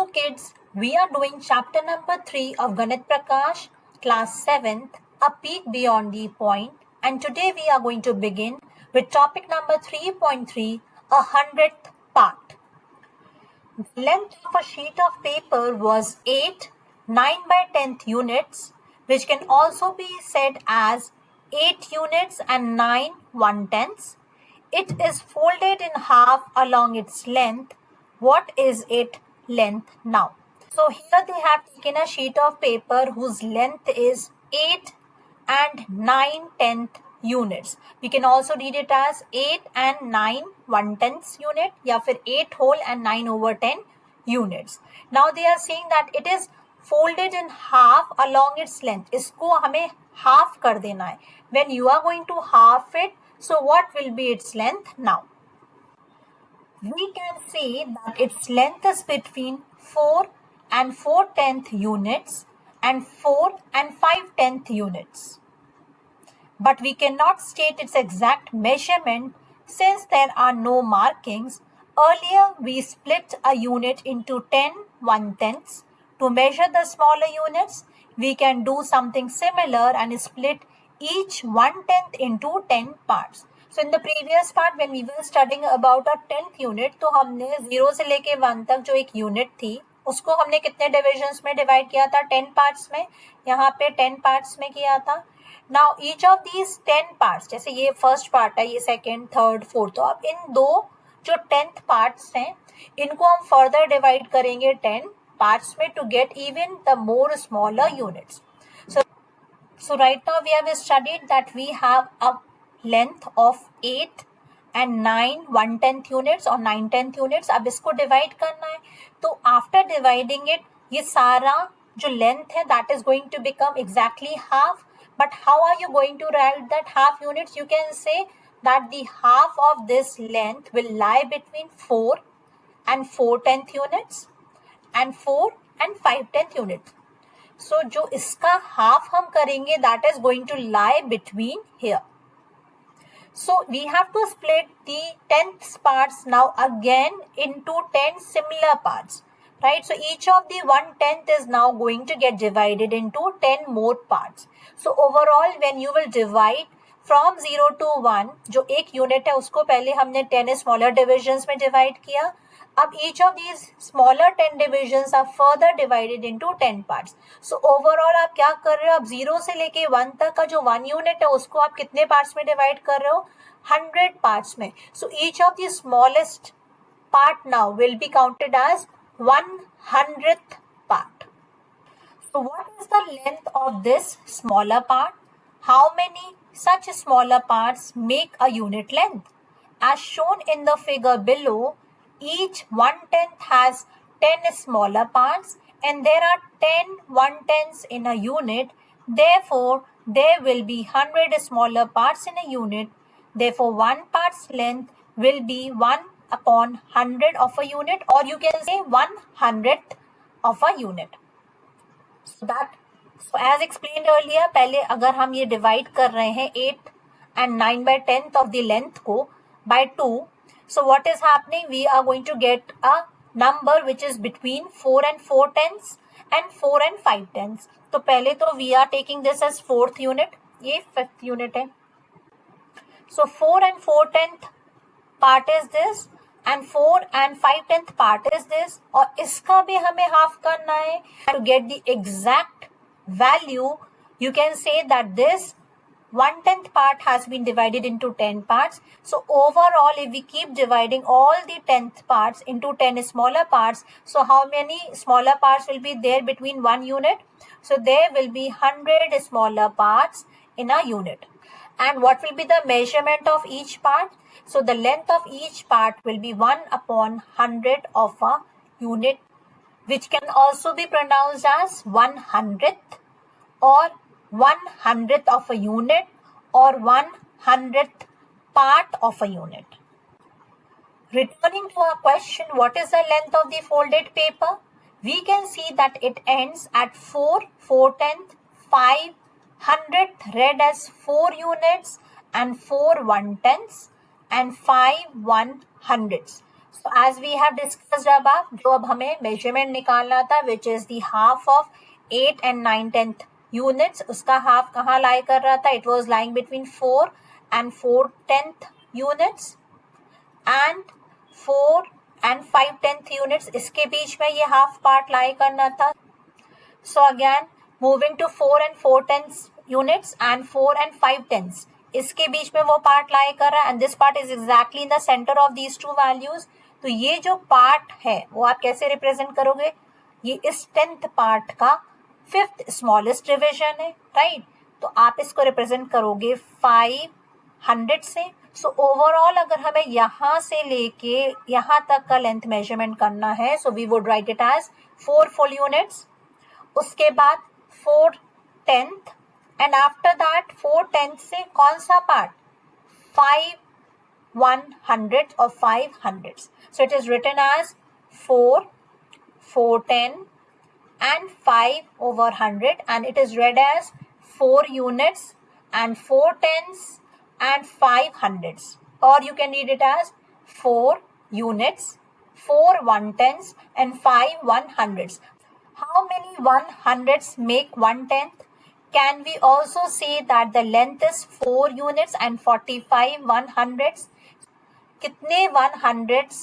Hello kids, we are doing chapter number 3 of Ganit Prakash, class 7th, A Peek Beyond the Point, and today we are going to begin with topic number 3.3, a 100th part. The length of a sheet of paper was 8 9 by 10th units, which can also be said as 8 units and 9 1/10ths. It is folded in half along its length. What is its length now? So here they have taken a sheet of paper whose length is 8 and 9/10 units. We can also read it as 8 and 9 1/10 unit या फिर 8 whole and 9/10 units. Now they are saying that it is folded in half along its length. इसको हमें half कर देना है. When you are going to half it, so what will be its length now? We can say that its length is between 4 and 4/10 units and 4 and 5/10 units. But we cannot state its exact measurement since there are no markings. Earlier, we split a unit into 10 1/10ths. To measure the smaller units, we can do something similar and split each 1/10 into 10 parts. So in the previous part when we were studying about a 10th unit, तो हमने 0 से लेके 1 तक जो एक unit थी उसको हमने कितने डिविजन्स में डिवाइड किया था? 10 पार्ट्स में. यहाँ पे 10 पार्ट्स में किया था. Now each of these 10 parts, जैसे ये फर्स्ट पार्ट है, ये सेकेंड, थर्ड, फोर्थ, तो अब इन दो जो 10th पार्ट्स हैं इनको हम फर्दर डिवाइड करेंगे 10 पार्ट्स में to get even the more smaller units. So right now we have studied that we have a length of 8 and 9 1/10 units or 9/10 units. अब इसको डिवाइड करना है, तो आफ्टर डिवाइडिंग इट ये सारा जो लेंथ है that is going to become exactly half. But how are you going to write that half units? You can say that the half of this length will lie between 4 and 4/10 units and 4 and 5/10 units. So जो इसका half हम करेंगे that is going to lie between here. So we have to split the 10th parts now again into 10 similar parts, right? So each of the 1/10 is now going to get divided into 10 more parts. So overall when you will divide from 0 to 1, जो एक unit है उसको पहले हमने 10 smaller divisions में divide किया. अब each of these smaller 10 divisions are further divided into 10 parts. So overall आप क्या कर रहे हो? अब 0 से लेके 1 तक का जो 1 यूनिट है उसको आप कितने पार्ट्स में डिवाइड कर रहे हो? 100 पार्ट्स में. So each of the smallest part now will be counted as 1/100th part. So what is the length of this smaller part? How many such smaller parts make a unit length? As shown in the figure below, each 1/10 has 10 smaller parts and there are 10 1/10ths in a unit. Therefore, there will be 100 smaller parts in a unit. Therefore, one part's length will be 1/100 of a unit, or you can say 1/100th of a unit. So as explained earlier, पहले अगर हम ये divide कर रहे हैं 8 and 9/10 of the length को by 2, so what is happening? We are going to get a number which is between 4 and 4/10 and 4 and 5/10. तो पहले तो we are taking this as 4th unit, ये 5th unit है. So 4 and 4/10 part is this and 4 and 5/10 part is this. और इसका भी हमें half करना है. To get the exact value, you can say that this 1/10 part has been divided into 10 parts. So overall, if we keep dividing all the 10th parts into 10 smaller parts, so how many smaller parts will be there between one unit? So there will be 100 smaller parts in a unit. And what will be the measurement of each part? So the length of each part will be 1/100 of a unit, which can also be pronounced as 1/100th or 1/100th of a unit or 1/100th part of a unit. Returning to our question, what is the length of the folded paper? We can see that it ends at 4 4/10, 5 100th read as 4 units and 4 1/10ths and 5 1/100ths. So as we have discussed above, जो अब हमें measurement निकालना था, which is the half of 8 and 9/10 units, उसका half कहाँ lie कर रहा था? It was lying between 4 and 4/10 units and 4 and 5/10 units, इसके बीच में ये half part lie करना था. So again, moving to 4 and 4/10 units and 4 and 5/10, इसके बीच में वो पार्ट लाई कर रहा है, and this part is exactly in the centre of these two values. तो ये जो पार्ट है वो आप कैसे रिप्रेजेंट करोगे? ये इस 10th पार्ट का 5th स्मॉलेस्ट डिविजन है, राइट? तो आप इसको रिप्रेजेंट करोगे 500 से. सो ओवरऑल अगर हमें यहाँ से लेके यहाँ तक का लेंथ मेजरमेंट करना है, so we would write it as 4 full units. उसके बाद 4/10 एंड आफ्टर दैट 4/10 से कौन सा पार्ट? 5 100 और 500. So it is written as 4, 4/10 and 5/100, and it is read as 4 units and 4/10s and 500s, or you can read it as 4 units, 4 1/10s and 5 100s. How many 100s make 1/10? Can we also say that the length is 4 units and 45 100s? कितने 100s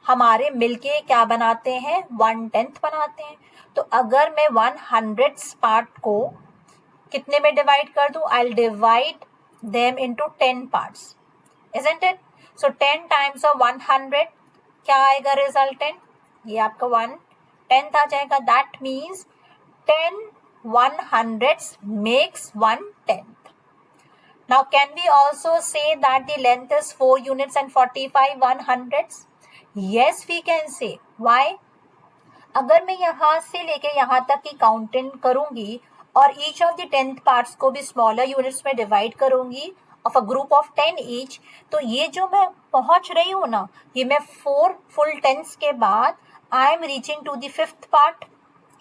हमारे मिलके क्या बनाते हैं? 1/10 बनाते हैं. तो अगर मैं 100s पार्ट को कितने में डिवाइड कर दूं? I'll divide them into 10 parts, isn't it? So 10 times of 100, क्या आएगा रिजल्टेंट? ये आपका 1/10 आ जाएगा. That means 10 100s makes 1/10. Now can we also say that the length is 4 units and 45 100s? Yes, we can say. Why? अगर मैं यहाँ से लेके यहाँ तक की काउंटिंग करूंगी और each of the 10th parts को भी smaller units में डिवाइड करूंगी of a group of 10 each, तो ये जो मैं पहुंच रही हूँ ना, ये मैं 4 full 10s के बाद I am reaching to the 5th part,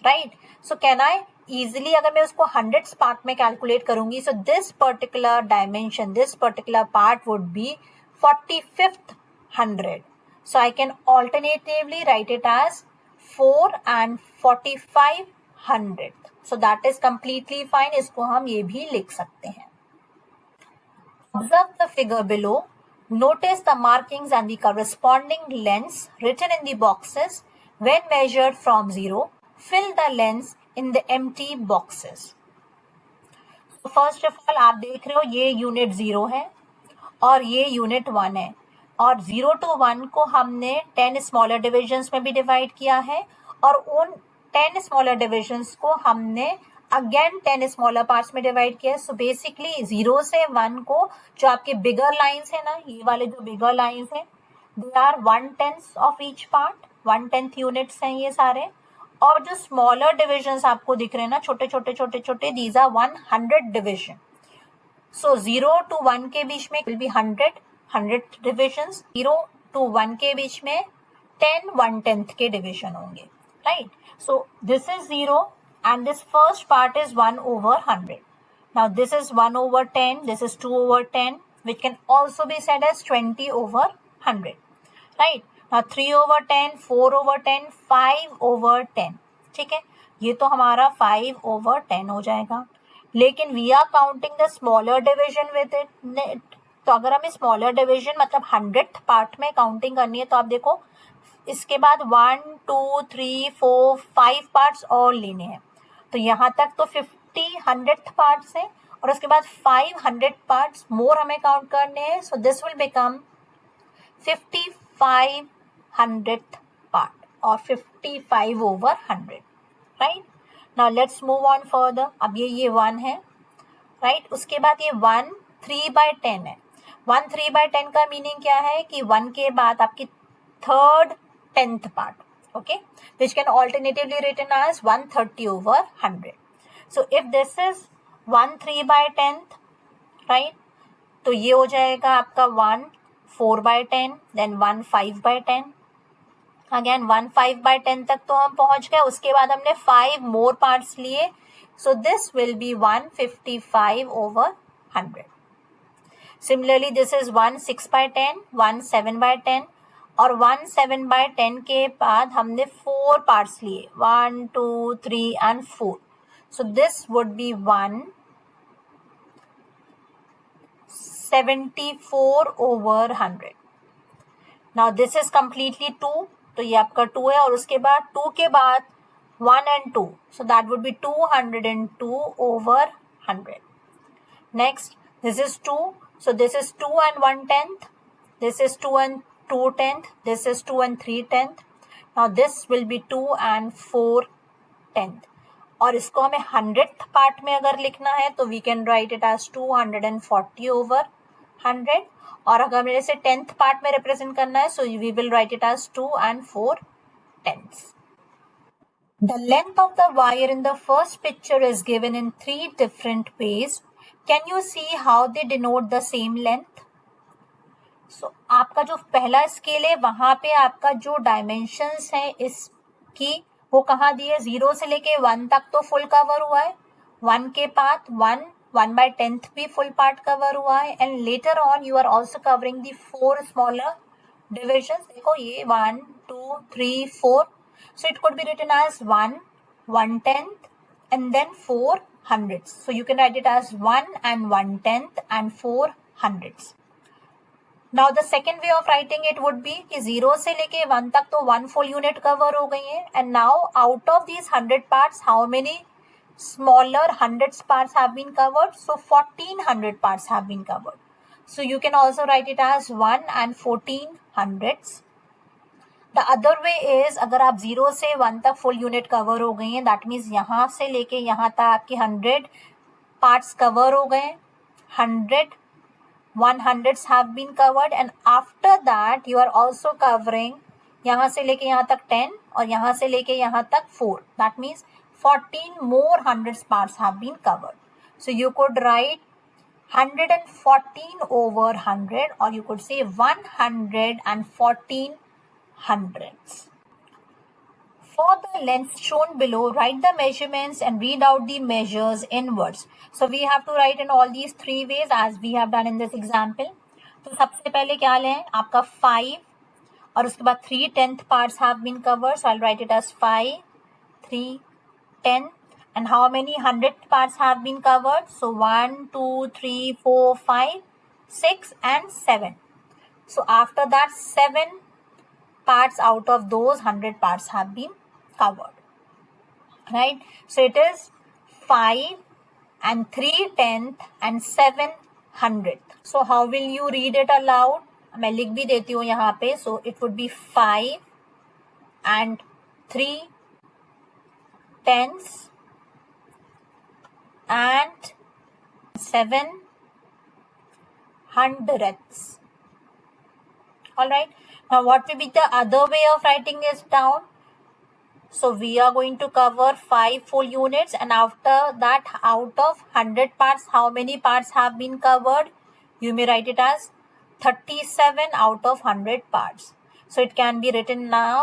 right? So can I easily, अगर मैं उसको 100s पार्ट में कैलकुलेट करूंगी, so this particular dimension, this particular part would be 45th 100. So I can alternatively write it as 4 and 45 100. So that is completely fine. इसको हम ये भी लिख सकते हैं. Observe the figure below. Notice the markings and the corresponding lengths written in the boxes. When measured from 0, fill the lengths in the empty boxes. So first of all, आप देख रहे हो ये यूनिट 0 है और ये यूनिट 1 है, और 0 to 1 को हमने 10 स्मॉलर डिविजन्स में भी डिवाइड किया है, और उन 10 स्मॉलर डिविजन्स को हमने अगेन 10 स्मॉलर पार्ट्स में डिवाइड किया है. सो बेसिकली 0 से 1 को जो आपके बिगर लाइंस है ना, ये वाले जो बिगर लाइंस है, they are 1/10 of each part, 1/10 units हैं ये सारे. और जो स्मॉलर डिविजन्स आपको दिख रहे हैं ना, छोटे छोटे छोटे छोटे, these are 100 division. So 0 to 1 के बीच में विल बी 100 डिविजन्स. 0 to 1 के बीच में 10 1/10 के डिविजन होंगे, right? So this is 0 and this first part is 1/100. Now this is 1/10, this is 2/10, which can also be said as 20/100, right? Now 3/10, 4/10, 5/10. ठीक है, ये तो हमारा 5/10 हो जाएगा. लेकिन we are counting the smaller division with it. तो अगर हमें स्मॉलर डिविजन मतलब 100th पार्ट में काउंटिंग करनी है, तो आप देखो इसके बाद 1 2 3 4 5 पार्ट्स और लेने हैं. तो यहाँ तक तो 50 100th पार्ट्स हैं, और उसके बाद 500 पार्ट्स मोर हमें काउंट करने हैं. So this will become 55 100th part और 55/100, right? Now let's move on further. अब ये 1 है, राइट? उसके बाद ये 1 3/10 है. 1 3/10 का मीनिंग क्या है कि 1 के बाद आपकी 3rd 10th part, okay, which can alternatively written as 130/100. So if this is 1 3/10, right, तो ये हो जाएगा आपका 1 4/10, then 1 5/10. अगेन 1 5/10 तक तो हम पहुंच गए. उसके बाद हमने 5 मोर पार्ट्स लिए. So this will be 155/100. Similarly, this is 1 6/10, 1 7/10, और 1 7/10 के बाद हमने 4 पार्ट्स लिए, 1 2 3 and 4. So this would be 1/74/100. Now this is completely 2, तो ये आपका 2 है, और उसके बाद 2 के बाद 1 and 2, so that would be 202/100. Next, this is 2, so this is 2 and 1/10, this is 2 and 2/10, this is 2 and 3/10. Now this will be 2 and 4/10. और इसको हमें 100th पार्ट में अगर लिखना है तो we can write it as 240/100. और अगर मेरे से 10th पार्ट में रिप्रेजेंट करना है, so we will write it as 2 and 4/10. The length of the wire in the first picture is given in 3 different ways. Can you see how they denote the same length? So, आपका जो पहला scale है वहां पे आपका जो dimensions है इसकी वो कहाँ दिए, 0 से लेके 1 तक तो फुल कवर हुआ है, 1 के बाद 1/10 भी फुल पार्ट कवर हुआ है, and later on you are also covering the 4 smaller divisions. देखो ये 1 2 3 4, so it could be written as 1/10 and then 4 hundredths. So you can write it as 1 and 1/10 and 4 hundredths. Now the second way of writing it would be कि 0 से लेके 1 तक तो 1 full unit cover हो गई है, and now out of these 100 parts how many smaller hundreds parts have been covered? So 1400 parts have been covered. So you can also write it as 1 and 14 hundredths. The other way is अगर आप 0 से 1 तक full unit cover हो गई हैं, that means यहाँ से लेके यहाँ तक आपकी 100 parts cover हो गए, 100/100 have been covered, and after that you are also covering यहाँ से लेके यहाँ तक 10 और यहाँ से लेके यहाँ तक 4. That means 14 more hundreds parts have been covered. So you could write 114/100, or you could say 114 hundredths. For the length shown below, write the measurements and read out the measures in words. So we have to write in all these 3 ways as we have done in this example. तो सबसे पहले क्या लें, आपका 5 और उसके बाद 3/10 parts have been covered. So I'll write it as 5, 3, 10. And how many 100 parts have been covered? So 1, 2, 3, 4, 5, 6 and 7. So after that 7 parts out of those 100 parts have been covered, right? So it is 5 and 3/10 and 7/100. So how will you read it aloud? मैं लिख भी देती हूँ यहाँ पे. So it would be 5 and 3/10 and 7/100. All right. Now what will be the other way of writing this down? So we are going to cover 5 full units, and after that out of 100 parts how many parts have been covered? You may write it as 37 out of 100 parts. So it can be written now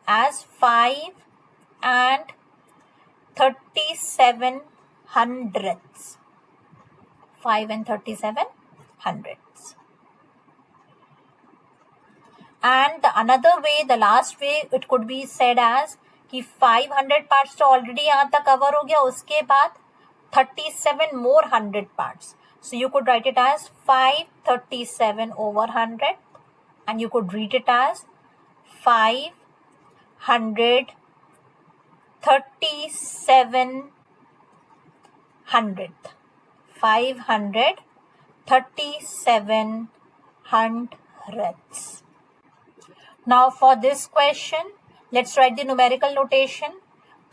as 5 and 37/100. 5 and 37/100. And the another way, the last way, it could be said as कि 500 parts तो already यहाँ तक cover हो गया, उसके बाद 37 more 100 parts. So you could write it as 537/100, and you could read it as 537/100. 537/100. Now for this question, let's write the numerical notation.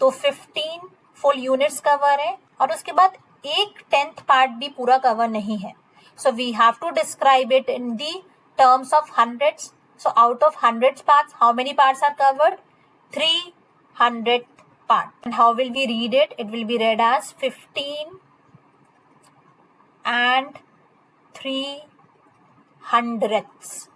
तो 15 full units cover है और उसके बाद 1/10 part भी पूरा cover नहीं है. So we have to describe it in the terms of hundreds. So out of 100 parts, how many parts are covered? 300 parts. And how will we read it? It will be read as 15 and 3/100.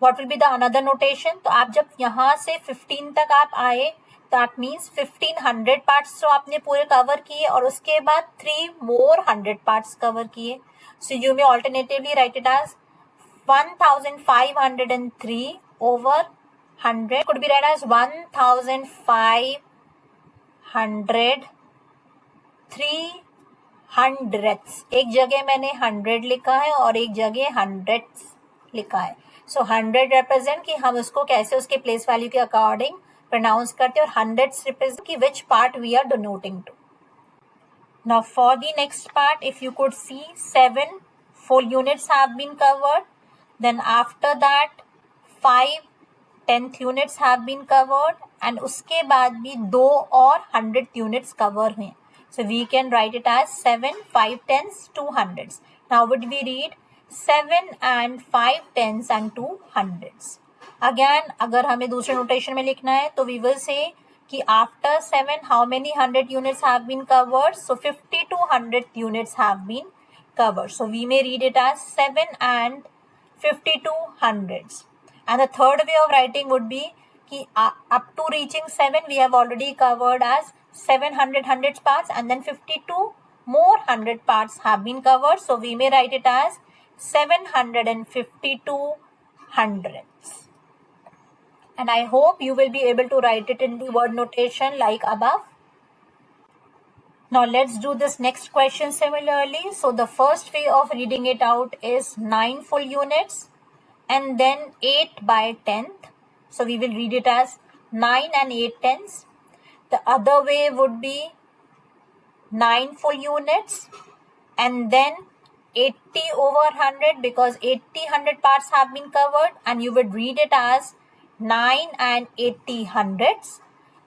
What will be the another notation? तो आप जब यहाँ से 15 तक आप आए, that means 1500 parts तो आपने पूरे कवर किए और उसके बाद 3 more 100 parts कवर किए. So you may alternatively write it as 1503 over 100 could be read as 1500 300ths. एक जगह मैंने 100 लिखा है और एक जगह 100ths लिखा है. सो 100 रिप्रेजेंट कि हम उसको कैसे उसके प्लेस वैल्यू के अकॉर्डिंग प्रोनाउंस करते हैं और 100ths रिप्रेजेंट कि which part we are denoting to. Now for the next part, if you could see 7 full units have been covered. Then after that 5 10th units have been covered and उसके बाद भी 2 और 100th units cover हुए. So we can write it as 7, 5 10s, 2 100s. Now would we read 7 and 5 10s and 2 100s. Again अगर हमें दूसरे notation में लिखना है तो we will say कि after 7 how many 100 units have been covered. So 50 to 100 units have been covered. So we may read it as 7 and 52 hundreds. And the third way of writing would be कि up to reaching 7 we have already covered as 700 hundreds parts and then 52 more 100 parts have been covered. So we may write it as 752 hundredths. And I hope you will be able to write it in the word notation like above. Now let's do this next question similarly. So the first way of reading it out is 9 full units and then 8 by 10th. So we will read it as 9 and 8 tenths. The other way would be 9 full units and then 80 over 100 because 80 100 parts have been covered and you would read it as 9 and 80 hundredths.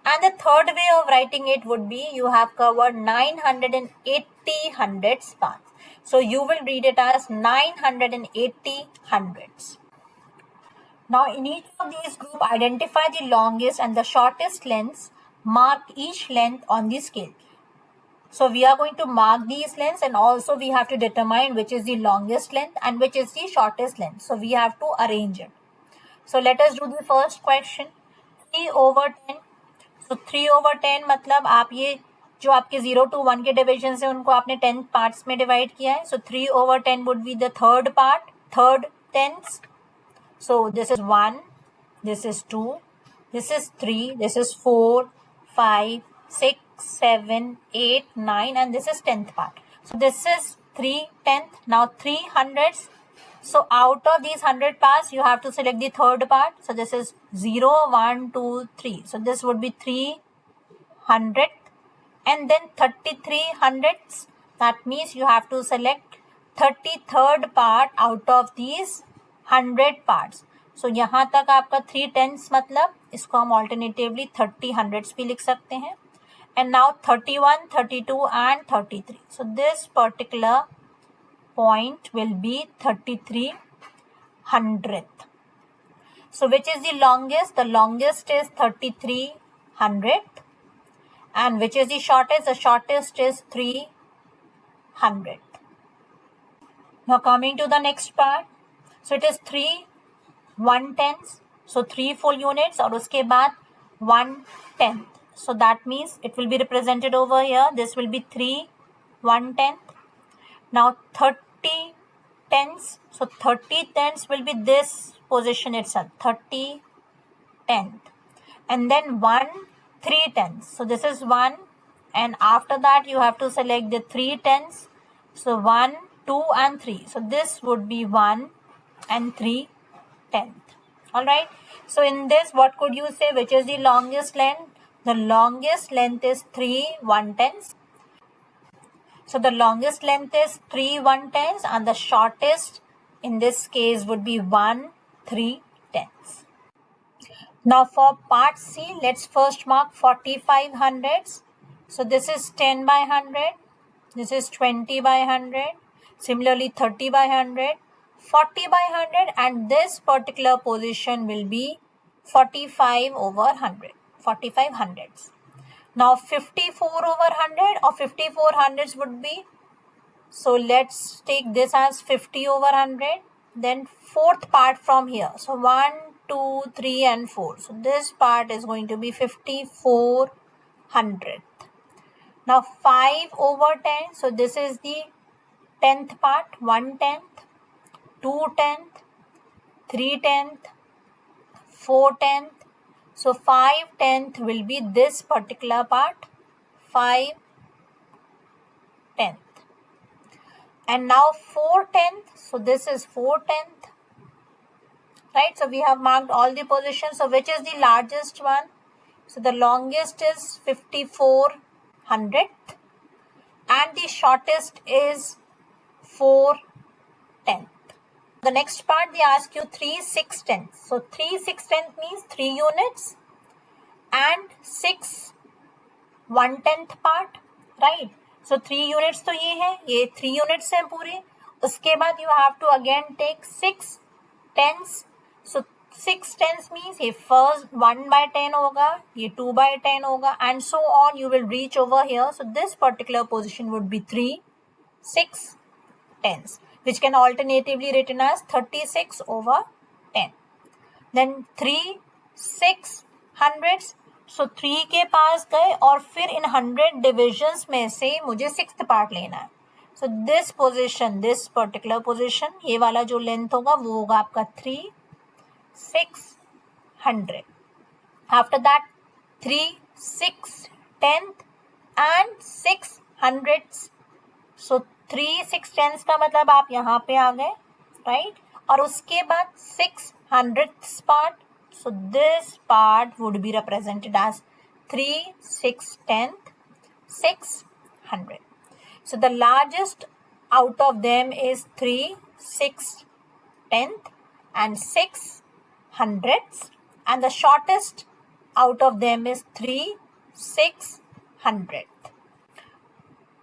And the third way of writing it would be you have covered 980 hundredths parts. So you will read it as 980 hundredths. Now in each of these group identify the longest and the shortest lengths. Mark each length on the scale. So we are going to mark these lengths and also we have to determine which is the longest length and which is the shortest length. So we have to arrange it. So let us do the first question. 3 over 10. So 3 over 10 मतलब आप ये जो आपके 0 to 1 के division है उनको आपने 10 parts में डिवाइड किया है. So 3 over 10 would be the third part, third tenths. So this is 1, this is 2, this is 3, this is 4, 5, 6, 7, 8, 9 and this is 10th part. So this is 3 tenth. Now 3 hundredths. So out of these 100 parts, you have to select the third part. So this is 0, 1, 2, 3. So this would be 3 hundredth and then 33 hundredths. That means you have to select 33rd part out of these 100 parts. So यहाँ तक आपका 3 tenths मतलब इसको हम alternatively 30 hundredths भी लिख सकते हैं. And now 31, 32 and 33. So this particular point will be 33 hundredth. So which is the longest? The longest is 33 hundredth. And which is the shortest? The shortest is 3 hundredth. Now coming to the next part. So it is 3 1/10. So 3 full units और उसके बाद 1/10. So that means it will be represented over here. This will be 3 1/10. Now 30 tenths. So 30 tenths will be this position itself. 30 tenth. And then 1 3 tenths. So this is 1. And after that you have to select the 3 tenths. So 1, 2 and 3. So this would be 1 and 3 tenth. Alright. So in this what could you say? Which is the longest length? The longest length is 3 1/10. So the longest length is 3 1/10 and the shortest in this case would be 1 3/10. Now for part C, let's first mark 45 hundredths. So this is 10 by 100. This is 20 by 100. Similarly 30 by 100, 40 by 100 and this particular position will be 45 over 100. 45 hundredths. Now 54 over 100 or 54 hundredths would be. So let's take this as 50 over 100. Then fourth part from here. So 1, 2, 3 and 4. So this part is going to be 54 hundredth. Now 5 over 10. So this is the 10th part. 1/10, 2/10, 3/10, 4/10. So 5/10 will be this particular part, 5/10. And now 4/10, so this is 4/10. Right, so we have marked all the positions. So which is the largest one? So the longest is 54/100th and the shortest is 4/10. The next part they ask you 3/6/10. So 3/6/10 means 3 units and 6 1/10 part, right? So 3 units तो ये 3 units हैं पूरे. उसके बाद you have to again take 6 tenths. So 6 tenths means ये first 1/10 होगा, ये 2/10 होगा, and so on you will reach over here. So this particular position would be 3/6/10, which can alternatively written as 36/10. Then 3/6/100. So 3 के पास गए और फिर इन 100 divisions में से मुझे 6th part लेना है. So this position, this particular position, ये वाला जो length होगा वो होगा आपका 3/600. After that 3/6/10 and 6/100. So 3/6/10 का मतलब आप यहाँ पे आ गए, right? और उसके बाद 6/100th part. So this part would be represented as 3/6/10, 600. So the largest out of them is 3/6/10 and 6/100, and the shortest out of them is 3/600.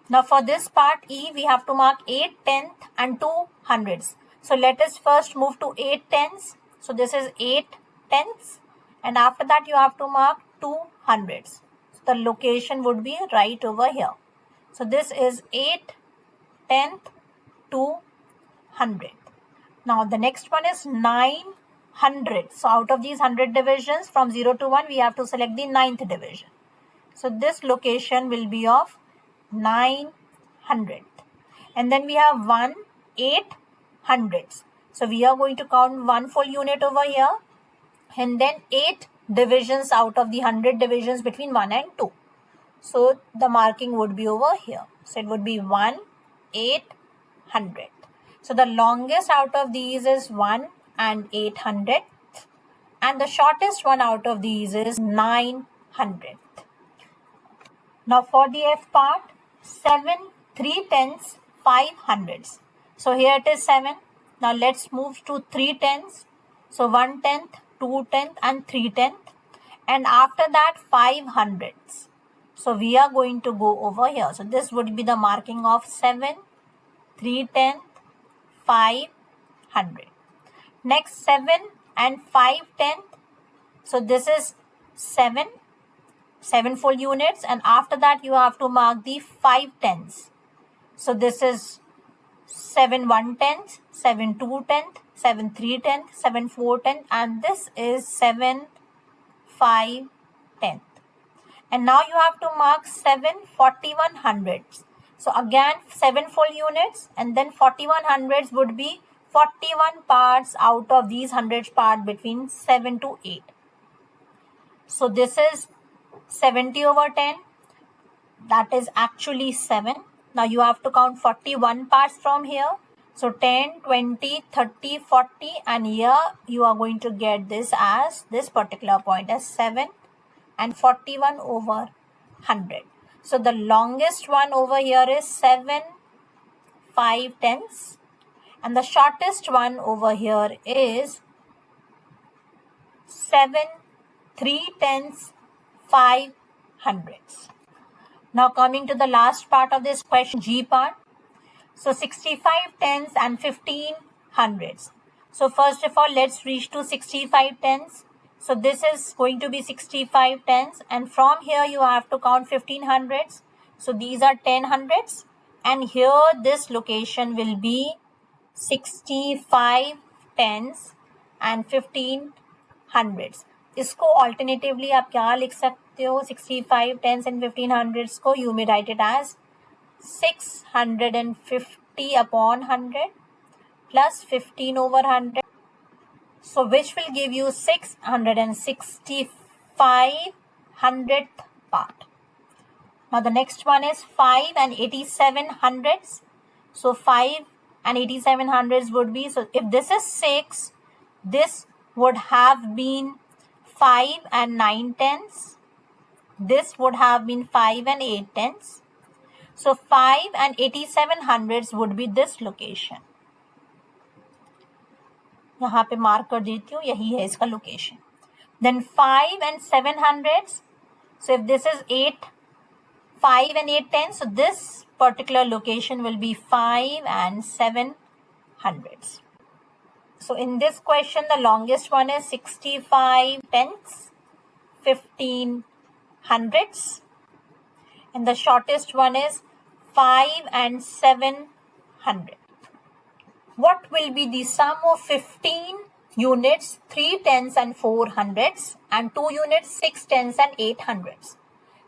Now for this part E, we have to mark 8/10 and 2/100. So let us first move to 8/10. So this is 8/10, and after that you have to mark 2/100. So the location would be right over here. So this is 8/10, 2/100. Now the next one is 9/100. So out of these 100 divisions from 0 to 1, we have to select the 9th division. So this location will be of 9/100. And then we have 1/800. So we are going to count 1 full unit over here, and then 8 divisions out of the 100 divisions between 1 and 2. So the marking would be over here. So it would be 1/800. So the longest out of these is 1/800, and the shortest one out of these is 900. Now for the F part, 7 3/10, 5/100. So here it is 7. Now let's move to 3/10. So 1/10, 2/10 and 3/10, and after that 5/100. So we are going to go over here. So this would be the marking of 7 3/10, 5/100. Next 7 and 5/10. So this is 7 full units, and after that you have to mark the 5/10. So this is 7 1/10, 7 2/10, 7 3/10, 7 4/10, and this is 7 5/10. And now you have to mark 7 41/100. So again 7 full units, and then 41/100 would be 41 parts out of these 100 parts between 7 to 8. So this is 70/10. That is actually 7. Now you have to count 41 parts from here. So 10, 20, 30, 40, and here you are going to get this as this particular point as 7 and 41/100. So the longest one over here is 7 5/10, and the shortest one over here is 7 3/10, 5/100. Now coming to the last part of this question, G part. So 65/10 and 15/100. So first of all, let's reach to 65/10. So this is going to be 65/10, and from here you have to count 15/100. So these are 10/100, and here this location will be 65/10 and 15/100. इसको alternatively आप क्या लिख सकते हो? 65/10 and 15/100 को you may write it as 650/100 plus 15/100. So which will give you 665 hundredth part. Now the next one is 5 and 87 hundredths. So 5 and 87 hundredths would be, so if this is 6, this would have been 5 and 9 tenths. This would have been 5 and 8 tenths. So 5 and 87 hundredths would be this location. यहाँ पे mark कर देती हूँ, यही है इसका location. Then 5 and 7 hundredths. So if this is 8, 5 and 8 tenths, so this particular location will be 5 and 7 hundredths. So in this question, the longest one is 65 tenths, 15 hundredths. And the shortest one is 5 and 7 hundredths. What will be the sum of 15 units, 3 tenths and 4 hundredths, and 2 units, 6 tenths and 8 hundredths?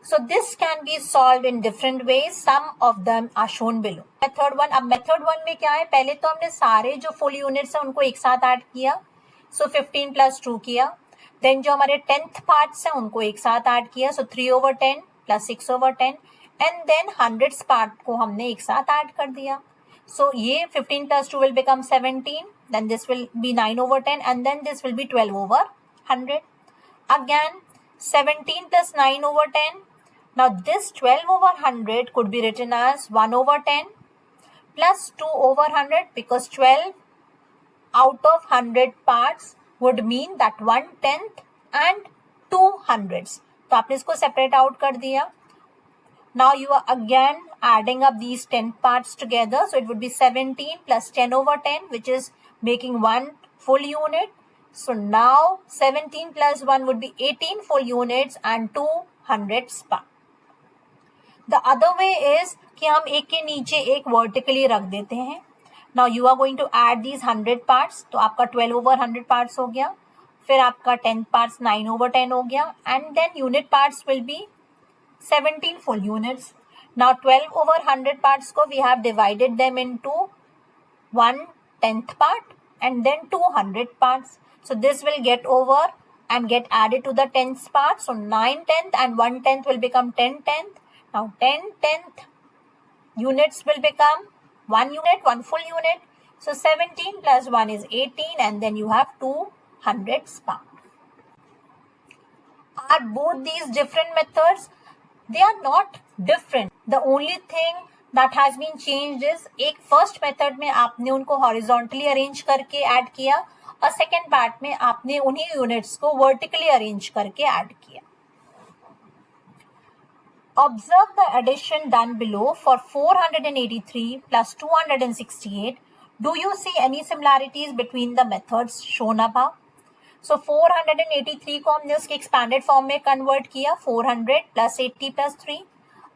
So this can be solved in different ways. Some of them are shown below. Method 1. अब method 1 में क्या है? पहले तो हमने सारे जो full units हैं उनको एक साथ ऐड किया. So 15 plus 2 किया. Then जो हमारे 10th parts हैं उनको एक साथ ऐड किया. So 3/10 plus 6/10. And then hundredths part को हमने एक साथ ऐड कर दिया. So ये 15 plus 2 will become 17. Then this will be 9/10. And then this will be 12/100. Again 17 plus 9/10. Now this 12/100 could be written as 1/10 plus 2/100, because 12 out of 100 parts would mean that 1/10 and 2 hundredths. तो आपने इसको separate out कर दिया. Now you are again adding up these 10 parts together. So it would be 17 plus 10/10, which is making 1 full unit. So now 17 plus 1 would be 18 full units and 2 hundredths part. The other way is कि हम एक के नीचे एक vertically रख देते हैं. Now you are going to add these 100 parts. तो आपका 12/100 parts हो गया. फिर आपका 10 parts 9/10 हो गया. And then unit parts will be 17 full units. Now 12/100 parts को we have divided them into 1/10th part and then 200 parts. So this will get over and get added to the 10th part. So 9/10 and 1/10 will become 10/10. Now 10/10 units will become 1 unit, 1 full unit. So 17 plus 1 is 18, and then you have 2 hundredths part. Are both these different methods? They are not different. The only thing that has been changed is एक first method में आपने उनको horizontally arrange करके add किया, और second part में आपने उन्हीं units को vertically arrange करके add किया. Observe the addition done below for 483 plus 268. Do you see any similarities between the methods shown above? So 483 को हमने उसके expanded form में convert किया, 400 plus 80 plus 3,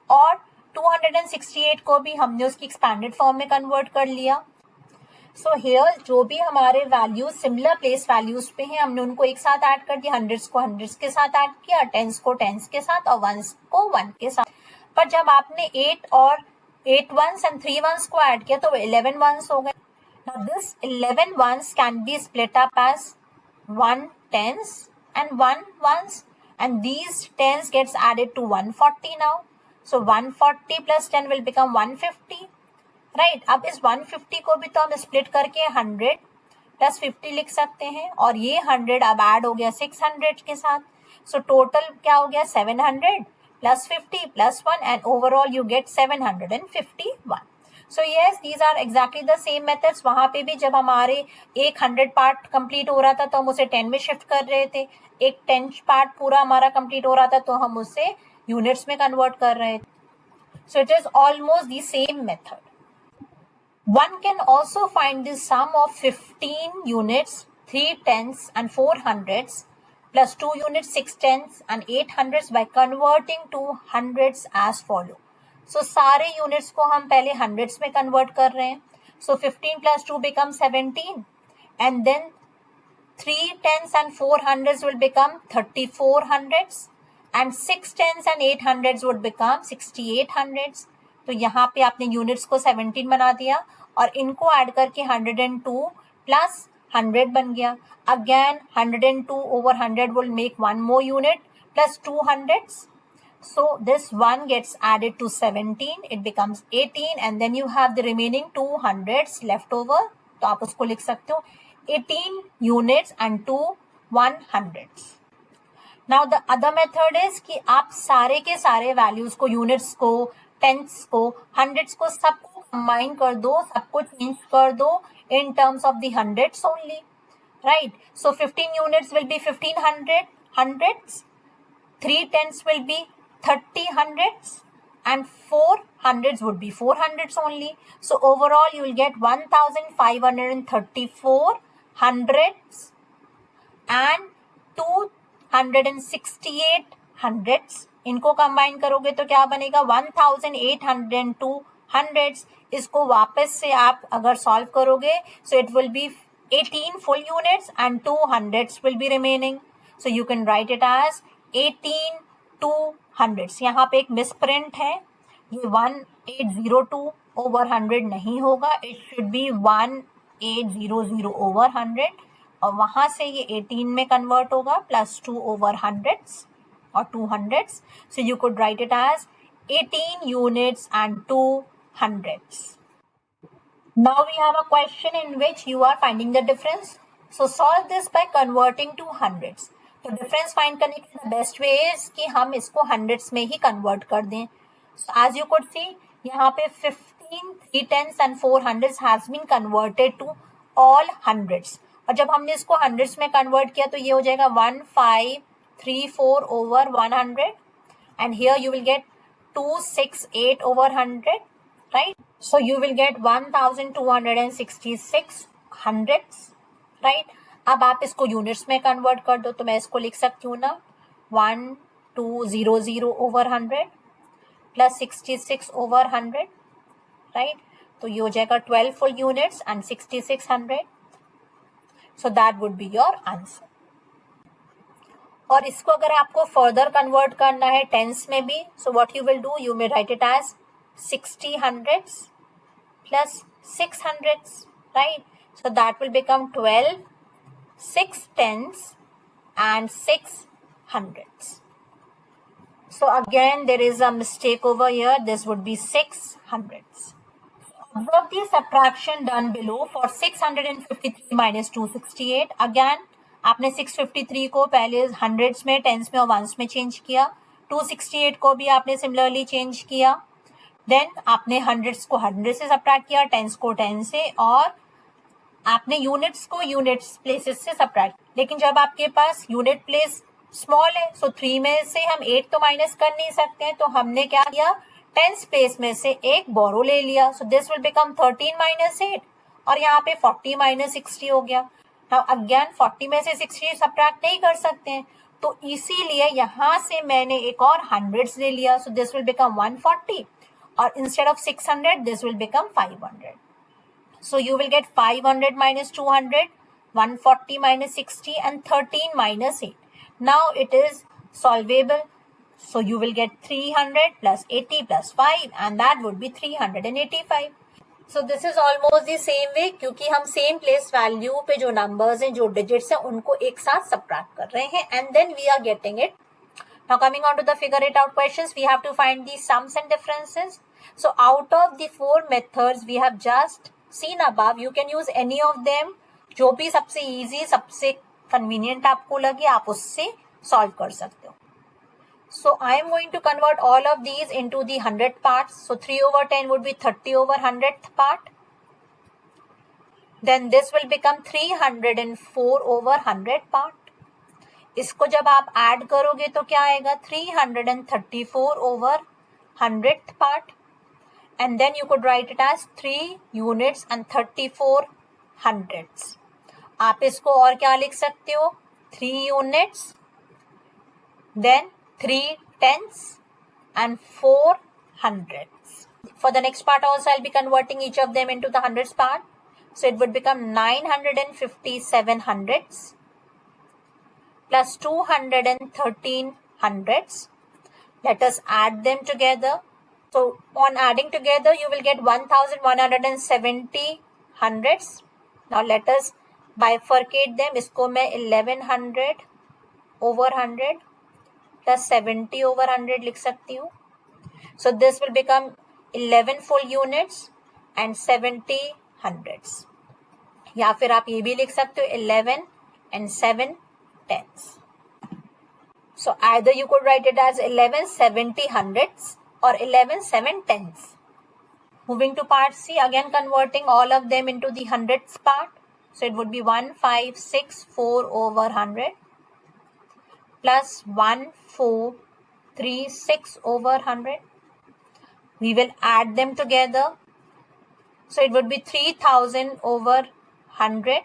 और 268 को भी हमने उसकी expanded form में convert कर लिया. So here जो भी हमारे values similar place values पे हैं, हमने उनको एक साथ ऐड कर दिया. hundreds को hundreds के साथ ऐड किया, tens को tens के साथ, और ones को 1 के साथ. पर जब आपने 8 और 8 ones and 3 ones को ऐड किया तो 11 ones हो गए. Now this 11 ones can be split up as 1 tens and 1 ones, and these tens gets added to 140 now. So 140 plus 10 will become 150. Right. अब इस 150 को भी तो हम स्प्लिट करके 100 प्लस 50 लिख सकते हैं, और ये 100 अब ऐड हो गया 600 के साथ. सो टोटल क्या हो गया? 700 plus 50 plus 1, and overall you get 751. So yes, these are exactly the same methods. वहाँ पे भी जब हमारे एक 100 पार्ट कंप्लीट हो रहा था तो हम उसे 10 में शिफ्ट कर रहे थे. एक 10 पार्ट पूरा हमारा कंप्लीट हो रहा था तो हम उसे यूनिट्स में कन्वर्ट कर रहे थे. So it is almost the same method. One can also find the sum of 15 units, 3 tenths and 4 hundredths plus 2 units, 6 tenths and 8 hundredths by converting to hundredths as follow. So सारे units को हम पहले hundreds में convert कर रहे हैं. So 15 plus 2 becomes 17, and then 3 tenths and 4 hundredths will become 34 hundredths, and 6 tenths and 8 hundredths would become 68 hundredths. तो यहाँ पे आपने यूनिट्स को 17 बना दिया और इनको ऐड करके 102 प्लस 100 बन गया. Again 102 over 100 will make one more unit plus 2 hundreds. So this 1 gets added to 17, it becomes 18, and then you have the remaining 2 hundreds left over. तो आप उसको लिख सकते हो 18 units and 2 100s. Now the other method is कि आप सारे के सारे values को, units को, tenths को, hundreds को, सबको combine कर दो, सबको change कर दो in terms of the hundreds only, right? So 15 units will be 1500 hundreds, 3 tenths will be 30 hundreds, and 4 hundreds would be 4 hundreds only. So overall you will get 1534 hundreds and 268 hundreds. इनको combine करोगे तो क्या बनेगा 1802 hundreds. इसको वापस से आप अगर सॉल्व करोगे so it will be 18 full units and 2 hundreds will be remaining. So you can write it as 18 200s. यहाँ पे एक मिसप्रिंट है, ये 1802 over 100 नहीं होगा, it should be 1800 over 100, और वहाँ से ये 18 में कन्वर्ट होगा प्लस 2 over hundreds और 200s. So you could write it as 18 units and 2 hundreds. Now we have a question in which you are finding the difference. So solve this by converting to hundreds. तो difference find करने की the best way is कि हम इसको hundreds में ही convert कर दें. So as you could see यहाँ पे 15 3 tenths and 4 hundreds has been converted to all hundreds. और जब हमने इसको हंड्रेड्स में कन्वर्ट किया तो ये हो जाएगा 1534 over 100, and here you will get 268 over 100, right? So you will get 1266 hundreds, right? अब आप इसको यूनिट्स में कन्वर्ट कर दो तो मैं इसको लिख सकती हूँ ना 1200 over 100 प्लस 66 over 100, राइट? तो ये हो जाएगा 12 full units and 6600. So that would be your answer. और इसको अगर आपको फर्दर कन्वर्ट करना है टेंस में भी, so what you will do, you may write it as 60 hundreds plus 6 hundreds, right? So that will become 12 6 tenths and 6 hundreds. So again there is a mistake over here, this would be 6 hundreds. Observe the subtraction done below for 653 minus 268. Again आपने 653 को पहले hundreds में, tense में और once में change किया. 268 को भी आपने सिमिलरली चेंज किया. देन आपने हंड्रेड्स को हंड्रेड से सब्ट्रैक्ट किया, टेंस को 10 से, और आपने यूनिट्स को यूनिट्स प्लेसेस से सब्ट्रैक्ट. लेकिन जब आपके पास यूनिट प्लेस स्मॉल है, सो 3 में से हम 8 तो माइनस कर नहीं सकते हैं, तो हमने क्या किया, टेंस प्लेस में से एक बोरो ले लिया. So this will become 13 minus 8, और यहाँ पे 40 minus 60 हो गया. नाउ अगेन 40 में से 60 सब्ट्रैक्ट नहीं कर सकते हैं, तो इसीलिए यहाँ से मैंने एक और हंड्रेड्स ले लिया. सो दिस विल बिकम 140, और instead of 600 this will become 500. So you will get 500 minus 200, 140 minus 60, and 13 minus 8. Now it is solvable. So you will get 300 plus 80 plus 5, and that would be 385. So this is almost the same way, क्योंकि हम same place value पे जो numbers हैं, जो digits हैं, उनको एक साथ subtract कर रहे हैं, and then we are getting it. Now coming on to the figure it out questions, we have to find the sums and differences. So out of the 4 methods we have just seen above, you can use any of them. जो भी सबसे easy, सबसे convenient आपको लगे, आप उससे solve कर सकते हो. So I am going to convert all of these into the 100 parts. So 3 over 10 would be 30 over 100th part. Then this will become 304 over 100 part. इसको जब आप add करोगे तो क्या आएगा, 334 over 100th part. And then you could write it as 3 units and 34 hundredths. आप इसको और क्या लिख सकते हो, 3 units, then 3 tenths and 4 hundredths. For the next part also I'll be converting each of them into the hundreds part. So it would become 957 hundredths plus 213 hundredths. Let us add them together. So on adding together, you will get 1170 hundredths. Now let us Bifurcate them. इसको मैं 1100 over 100 plus 70 over 100 लिख सकती हूँ. So this will become 11 full units and 70 hundreds. या फिर आप ये भी लिख सकते हो 11 and 7 tenths. So either you could write it as 11 70 hundredths or 11 7 tenths. Moving to part C, again converting all of them into the hundredths part. So it would be 1564 over 100 plus 1436 over 100. We will add them together. So it would be 3000 over 100.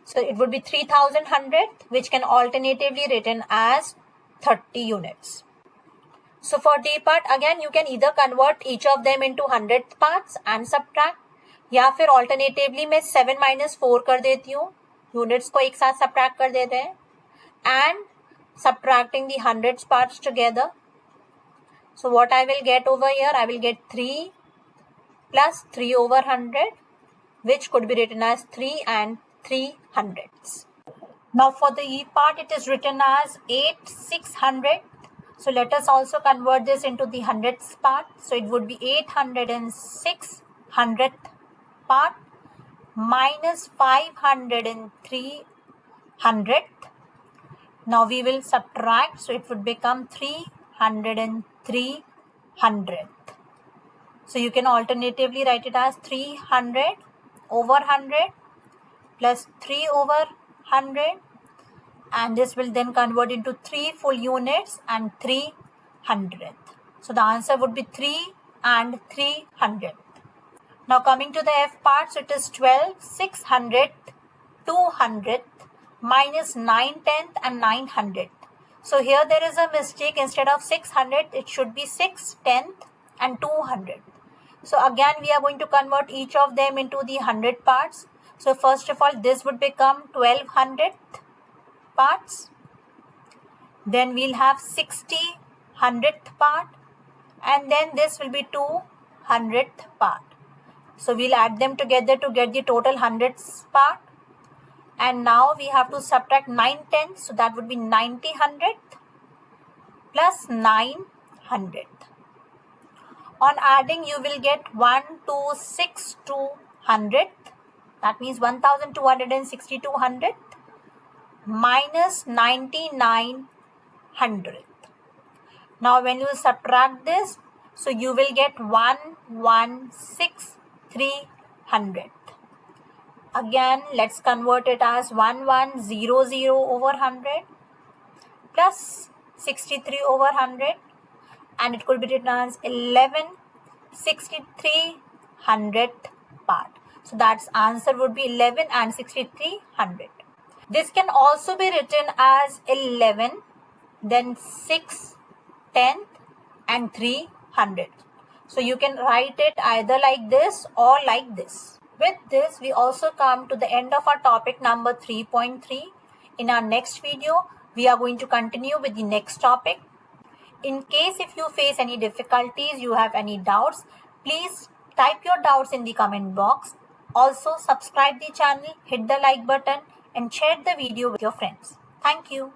So it would be 3000 hundredth, which can alternatively written as 30 units. So for D part, again you can either convert each of them into hundredth parts and subtract, या फिर alternatively मैं 7 minus 4 कर देती हूँ, units को एक साथ subtract कर देते हैं, and subtracting the hundredths parts together. So what I will get over here, I will get 3 plus 3 over 100, which could be written as 3 and 3 hundredths. Now for the E part, it is written as 8 600. So let us also convert this into the hundredths part. So it would be 806 hundredth part minus 503 hundredth. Now we will subtract. So it would become 303 hundredth. So you can alternatively write it as 300 over 100 plus 3 over 100. And this will then convert into 3 full units and 3 hundredth. So the answer would be 3 and 3 hundredth. Now coming to the F part, so it is 12 600 200 minus 9 tenth and 9 hundredth. So here there is a mistake. Instead of 600, it should be 6 tenth and 200. So again we are going to convert each of them into the 100 parts. So first of all, this would become 1200th parts. Then we'll have 60 hundredth part, and then this will be 200th part. So we'll add them together to get the total hundredths part. And now we have to subtract 9 tenths, so that would be 90 hundredth plus 9 hundredth. On adding, you will get 1262 hundredth. That means 1262 hundredth minus 99 hundredth. Now when you subtract this, so you will get 1163 hundredth. Again, let's convert it as 1100 over 100 plus 63 over 100, and it could be written as 1163 hundredth part. So that's answer would be 11 and 63 hundred. This can also be written as 11, then 6 tenth and 3 hundredth. So you can write it either like this or like this. With this, we also come to the end of our topic number 3.3. In our next video, we are going to continue with the next topic. In case if you face any difficulties, you have any doubts, please type your doubts in the comment box. Also, subscribe the channel, hit the like button, and share the video with your friends. Thank you.